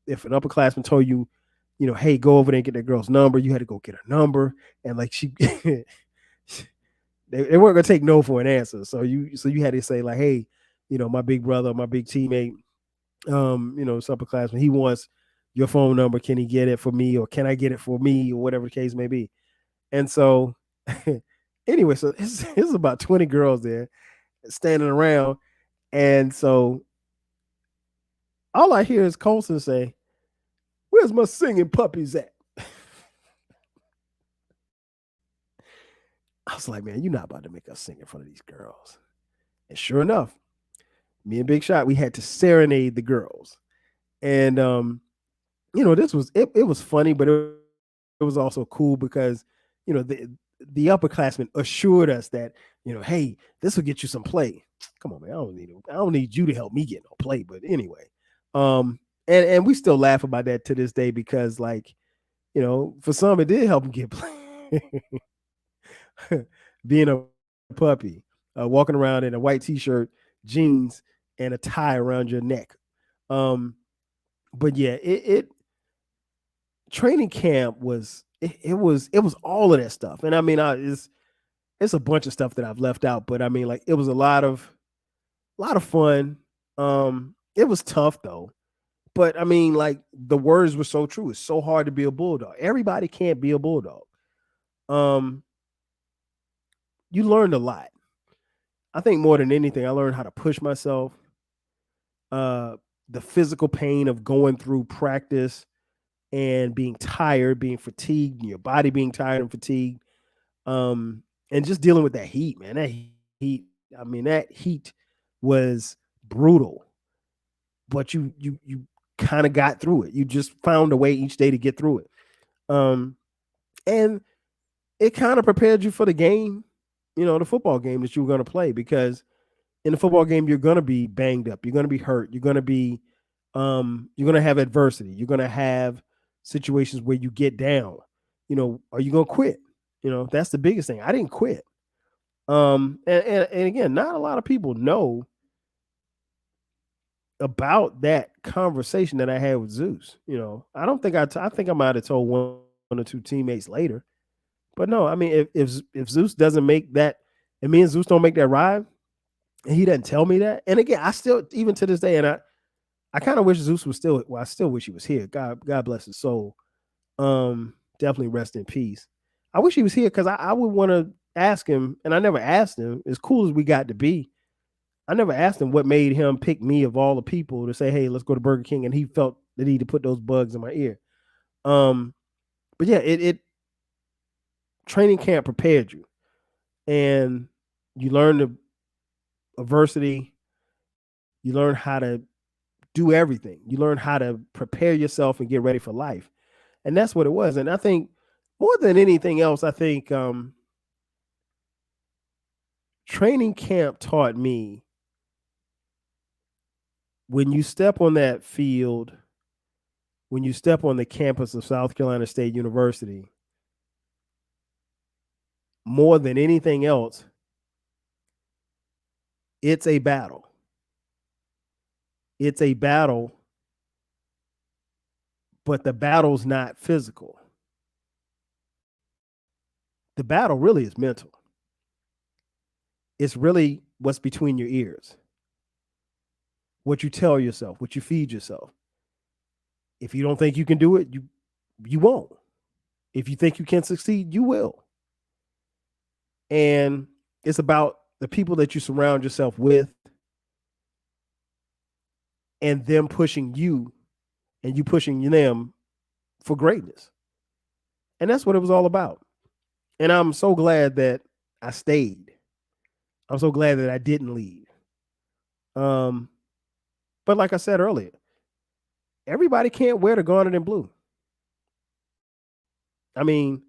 if an upperclassman told you, hey, go over there and get that girl's number, you had to go get her number. And like they weren't gonna take no for an answer. So you had to say like, hey, my big brother, my big teammate, this upperclassman, he wants your phone number. Can he get it for me, or can I get it for me, or whatever the case may be? And so, anyway, so it's about 20 girls there standing around, and so all I hear is Colson say, "Where's my singing puppies at?" I was like, "Man, you're not about to make us sing in front of these girls." And sure enough, me and Big Shot, we had to serenade the girls, and this was it was funny, but it was also cool because the upperclassmen assured us that hey, this will get you some play. Come on, man, I don't need you to help me get no play. But anyway, and we still laugh about that to this day because like for some it did help them get play. Being a puppy, walking around in a white t-shirt, jeans, and a tie around your neck. Um, but yeah, it training camp was it was all of that stuff. And I mean, it's a bunch of stuff that I've left out, but I mean, like it was a lot of fun. It was tough though. But I mean, like the words were so true. It's so hard to be a bulldog. Everybody can't be a bulldog. Um, you learned a lot. I think more than anything, I learned how to push myself. Uh, the physical pain of going through practice and being tired, being fatigued, and your body being tired and fatigued. And just dealing with that heat, man. That heat. I mean, that heat was brutal. But you kind of got through it. You just found a way each day to get through it. Um, and it kind of prepared you for the game, the football game that you were going to play, because in the football game you're going to be banged up, you're going to be hurt, you're going to have adversity, you're going to have situations where you get down. Are you going to quit? That's the biggest thing. I didn't quit. And again, not a lot of people know about that conversation that I had with Zeus. I don't think I think I might have told one or two teammates later. But no, I mean, if Zeus doesn't make that, and me and Zeus don't make that ride, and he doesn't tell me that, and again, I still, even to this day, and I kind of wish Zeus was still. Well, I still wish he was here. God bless his soul. Definitely rest in peace. I wish he was here because I would want to ask him, and I never asked him. As cool as we got to be, I never asked him what made him pick me of all the people to say, "Hey, let's go to Burger King," and he felt the need to put those bugs in my ear. But yeah, it training camp prepared you, and you learn the adversity. You learn how to do everything. You learn how to prepare yourself and get ready for life, and that's what it was. And I think more than anything else, I think training camp taught me, when you step on that field, when you step on the campus of South Carolina State University, more than anything else, it's a battle. It's a battle, but the battle's not physical. The battle really is mental. It's really what's between your ears, what you tell yourself, what you feed yourself. If you don't think you can do it, you won't. If you think you can succeed, you will. And it's about the people that you surround yourself with, and them pushing you and you pushing them for greatness. And that's what it was all about. And I'm so glad that I stayed. I'm so glad that I didn't leave. Um, but like I said earlier, everybody can't wear the garnet and blue. I mean,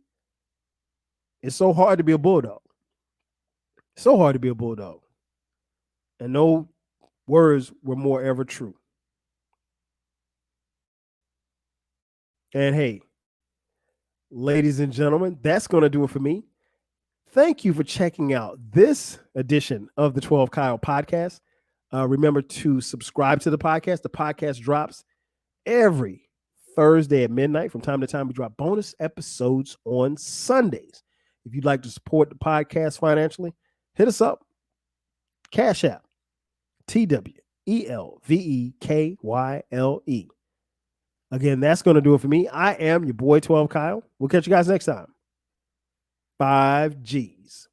it's so hard to be a bulldog. So hard to be a bulldog. And no words were more ever true. And hey, ladies and gentlemen, that's going to do it for me. Thank you for checking out this edition of the 12 Kyle podcast. Remember to subscribe to the podcast. The podcast drops every Thursday at midnight. From time to time, we drop bonus episodes on Sundays. If you'd like to support the podcast financially, hit us up. Cash App, TWELVEKYLE. Again, that's going to do it for me. I am your boy 12 Kyle. We'll catch you guys next time. 5 G's.